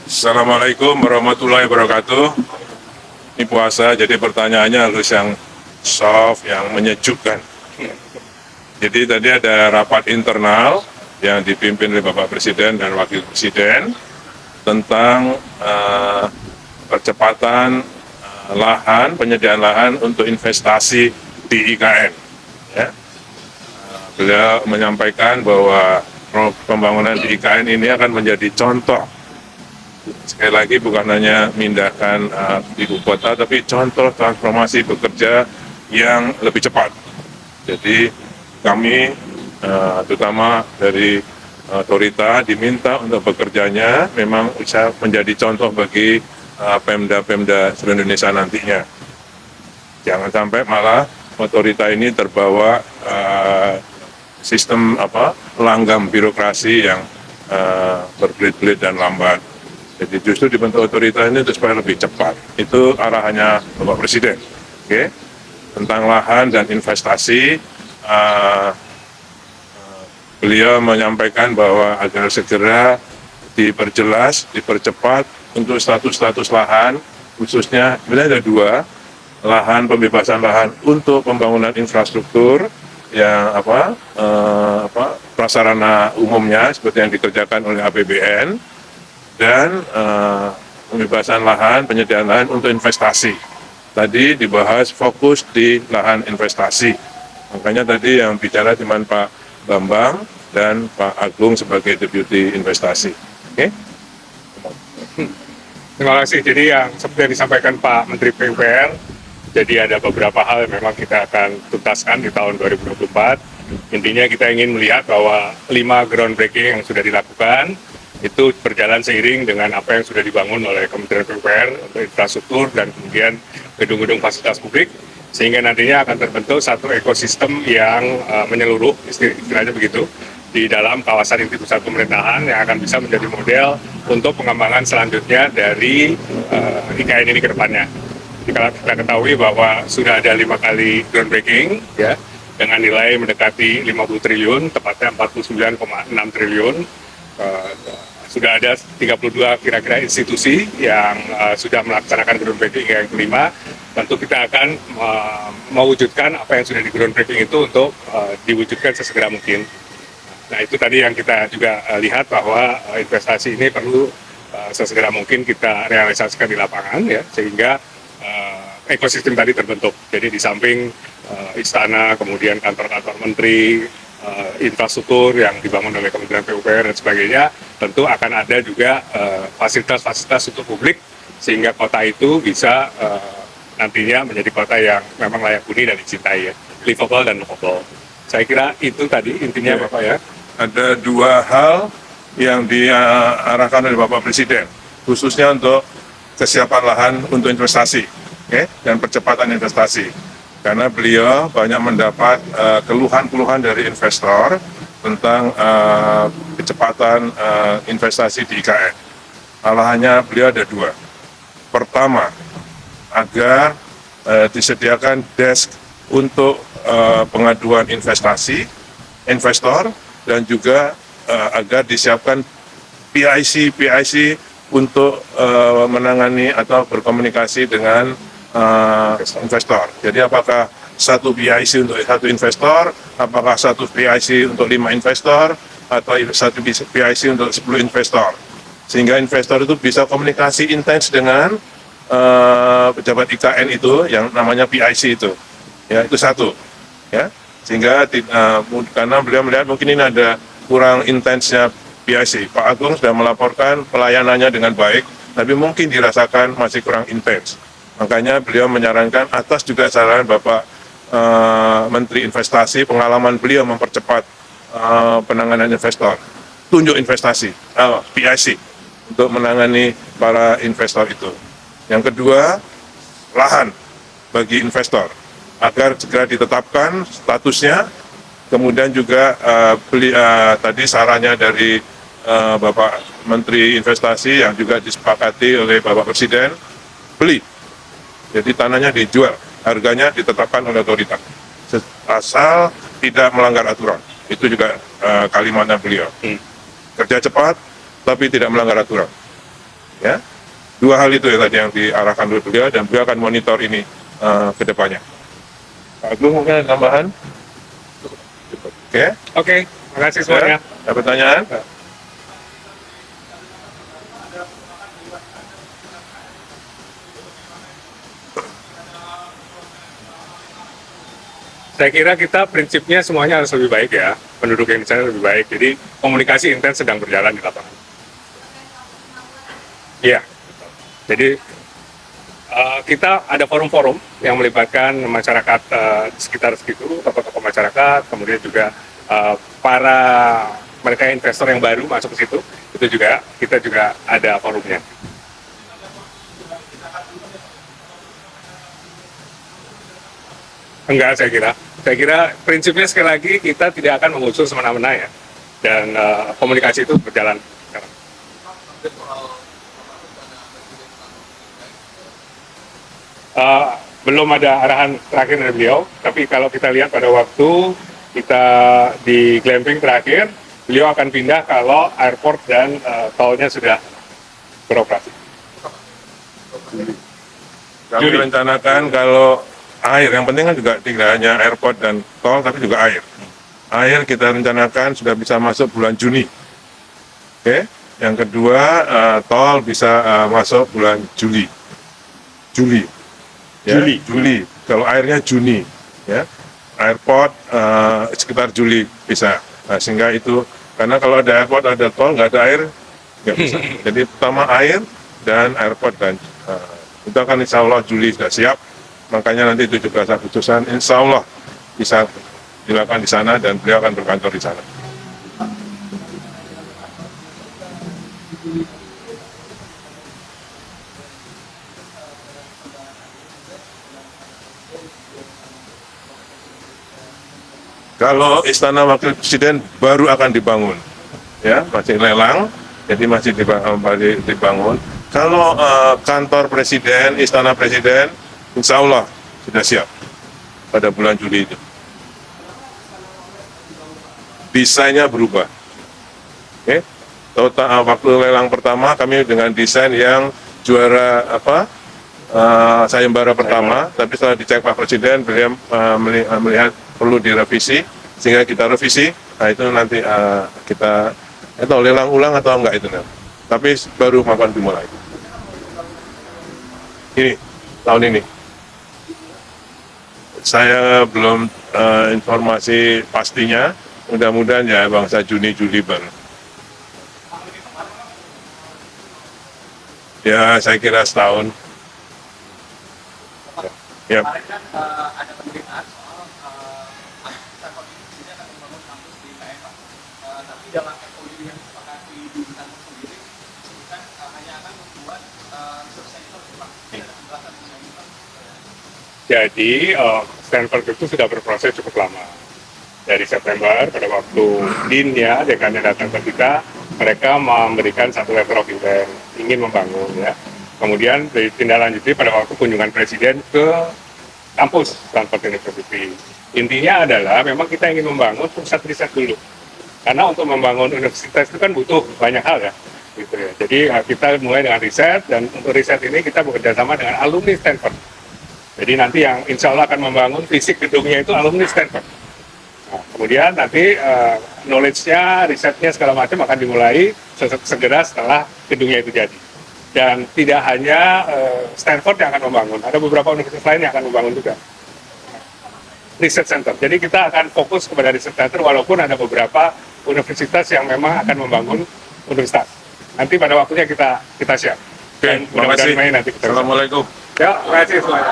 Assalamualaikum warahmatullahi wabarakatuh. Ini puasa, jadi pertanyaannya harus yang soft, yang menyejukkan. Jadi tadi ada rapat internal yang dipimpin oleh Bapak Presiden dan Wakil Presiden tentang percepatan lahan, penyediaan lahan untuk investasi di IKN. Ya. Beliau menyampaikan bahwa pembangunan di IKN ini akan menjadi contoh. Sekali lagi bukan hanya memindahkan ibu kota, tapi contoh transformasi bekerja yang lebih cepat. Jadi kami, terutama dari otorita, diminta untuk bekerjanya memang bisa menjadi contoh bagi Pemda-Pemda seluruh Indonesia nantinya. Jangan sampai malah otorita ini terbawa sistem langgam birokrasi yang berbelit-belit dan lambat. Jadi justru dibentuk otorita ini untuk supaya lebih cepat. Itu arahannya Bapak Presiden. Oke? Tentang lahan dan investasi, beliau menyampaikan bahwa agar segera diperjelas, dipercepat untuk status-status lahan, khususnya sebenarnya ada dua, lahan pembebasan lahan untuk pembangunan infrastruktur yang prasarana umumnya seperti yang dikerjakan oleh APBN, dan pembebasan lahan, penyediaan lahan untuk investasi. Tadi dibahas fokus di lahan investasi. Makanya tadi yang bicara cuma Pak Bambang dan Pak Agung sebagai Deputi Investasi. Oke? Terima kasih. Jadi yang seperti yang disampaikan Pak Menteri PUPR, jadi ada beberapa hal yang memang kita akan tuntaskan di tahun 2024. Intinya kita ingin melihat bahwa 5 groundbreaking yang sudah dilakukan itu berjalan seiring dengan apa yang sudah dibangun oleh Kementerian PUPR untuk infrastruktur dan kemudian gedung-gedung fasilitas publik, sehingga nantinya akan terbentuk satu ekosistem yang menyeluruh, istilahnya begitu, di dalam kawasan inti pusat pemerintahan yang akan bisa menjadi model untuk pengembangan selanjutnya dari IKN ini ke depannya. Jadi kalau kita ketahui bahwa sudah ada 5 kali groundbreaking, ya, dengan nilai mendekati 50 triliun, tepatnya 49,6 triliun. Sudah ada 32 kira-kira institusi yang sudah melaksanakan groundbreaking yang kelima. Tentu kita akan mewujudkan apa yang sudah di groundbreaking itu untuk diwujudkan sesegera mungkin. Nah, itu tadi yang kita juga lihat bahwa investasi ini perlu sesegera mungkin kita realisasikan di lapangan, ya, sehingga ekosistem tadi terbentuk. Jadi di samping istana, kemudian kantor-kantor menteri, infrastruktur yang dibangun oleh Kementerian PUPR dan sebagainya, tentu akan ada juga fasilitas-fasilitas untuk publik, sehingga kota itu bisa nantinya menjadi kota yang memang layak huni dan dicintai, ya, livable dan lovable. Saya kira itu tadi intinya, ya, Bapak, ya. Ada 2 hal yang diarahkan oleh Bapak Presiden, khususnya untuk kesiapan lahan untuk investasi, okay? Dan percepatan investasi. Karena beliau banyak mendapat keluhan-keluhan dari investor tentang kecepatan investasi di IKN. Alahannya beliau ada 2. Pertama, agar disediakan desk untuk pengaduan investasi, investor, dan juga agar disiapkan PIC untuk menangani atau berkomunikasi dengan investor. Jadi apakah satu PIC untuk satu investor, apakah satu PIC untuk 5 investor, atau satu PIC untuk 10 investor. Sehingga investor itu bisa komunikasi intens dengan pejabat IKN itu yang namanya PIC itu. Ya, itu satu. Ya. Sehingga karena beliau melihat mungkin ini ada kurang intensnya PIC. Pak Agung sudah melaporkan pelayanannya dengan baik, tapi mungkin dirasakan masih kurang intens. Makanya beliau menyarankan atas juga saran Bapak Menteri Investasi, pengalaman beliau mempercepat penanganan investor. Tunjuk investasi, PIC, untuk menangani para investor itu. Yang kedua, lahan bagi investor, agar segera ditetapkan statusnya. Kemudian juga tadi sarannya dari Bapak Menteri Investasi yang juga disepakati oleh Bapak Presiden, beli. Jadi tanahnya dijual, harganya ditetapkan oleh otoritas, asal tidak melanggar aturan. Itu juga kalimatnya beliau. Kerja cepat, tapi tidak melanggar aturan. Ya, dua hal itu ya tadi yang diarahkan oleh beliau, dan beliau akan monitor ini ke depannya. Pak Agung, mungkin ada tambahan? Oke, Oke, terima kasih semuanya. ada pertanyaan? Saya kira kita prinsipnya semuanya harus lebih baik ya, penduduk Indonesia lebih baik. Jadi komunikasi intens sedang berjalan di lapangan. Iya, jadi kita ada forum-forum yang melibatkan masyarakat sekitar situ, tokoh-tokoh masyarakat, kemudian juga para mereka investor yang baru masuk ke situ, itu juga kita juga ada forumnya. Enggak, saya kira prinsipnya sekali lagi kita tidak akan mengusung semena-mena ya, dan komunikasi itu berjalan sekarang. Belum ada arahan terakhir dari beliau, tapi kalau kita lihat pada waktu kita di glamping terakhir, beliau akan pindah kalau airport dan tolnya sudah beroperasi. Kami rencanakan kalau air, yang penting kan juga tidak hanya airport dan tol, tapi juga air. Air kita rencanakan sudah bisa masuk bulan Juni. Oke, yang kedua tol bisa masuk bulan Juli. Ya, Juli. Kalau airnya Juni, ya. Airport sekitar Juli bisa. Nah, sehingga itu, karena kalau ada airport ada tol nggak ada air nggak bisa. Jadi pertama air dan airport, dan itu akan insya Allah Juli sudah siap. Makanya nanti 17 Agustusan insya Allah bisa dilakukan di sana, dan beliau akan berkantor di sana. Kalau Istana Wakil Presiden baru akan dibangun, ya masih lelang, jadi masih dibangun. Kalau kantor Presiden, Istana Presiden, insya Allah sudah siap pada bulan Juli itu. Desainnya berubah. Oke, total waktu lelang pertama kami dengan desain yang juara sayembara pertama, tapi setelah dicek Pak Presiden, beliau melihat perlu direvisi, sehingga kita revisi. Nah itu nanti kita lelang ulang atau enggak itu nanti. Tapi baru akan dimulai. Ini tahun ini. Saya belum informasi pastinya. Mudah-mudahan ya bangsa Juni Juli baru. Ya saya kira setahun. Ya. Ada pemberitaan soal Stanford ini akan membangun kampus di KMA, tapi dalam MOU yang disepakati di Stanford sendiri disebutkan hanya akan membuat research center di Jepang. Tidak ada pembahasan mengenai itu. Jadi Stanford itu sudah berproses cukup lama. Dari September pada waktu DIN-nya, dekannya datang ke kita, mereka memberikan satu letter of intent, ingin membangun ya. Kemudian ditindaklanjuti pada waktu kunjungan Presiden ke kampus Stanford University. Intinya adalah memang kita ingin membangun pusat riset dulu. Karena untuk membangun universitas itu kan butuh banyak hal ya. Gitu ya. Jadi kita mulai dengan riset, dan untuk riset ini kita bekerja sama dengan alumni Stanford. Jadi nanti yang insya Allah akan membangun fisik gedungnya itu alumni Stanford. Nah, kemudian nanti knowledge-nya, risetnya segala macam akan dimulai segera setelah gedungnya itu jadi. Dan tidak hanya Stanford yang akan membangun, ada beberapa universitas lain yang akan membangun juga research center. Jadi kita akan fokus kepada research center, walaupun ada beberapa universitas yang memang akan membangun universitas. Nanti pada waktunya kita siap. Oke, terima kasih. Nanti kita Assalamualaikum. ya, terima kasih semuanya.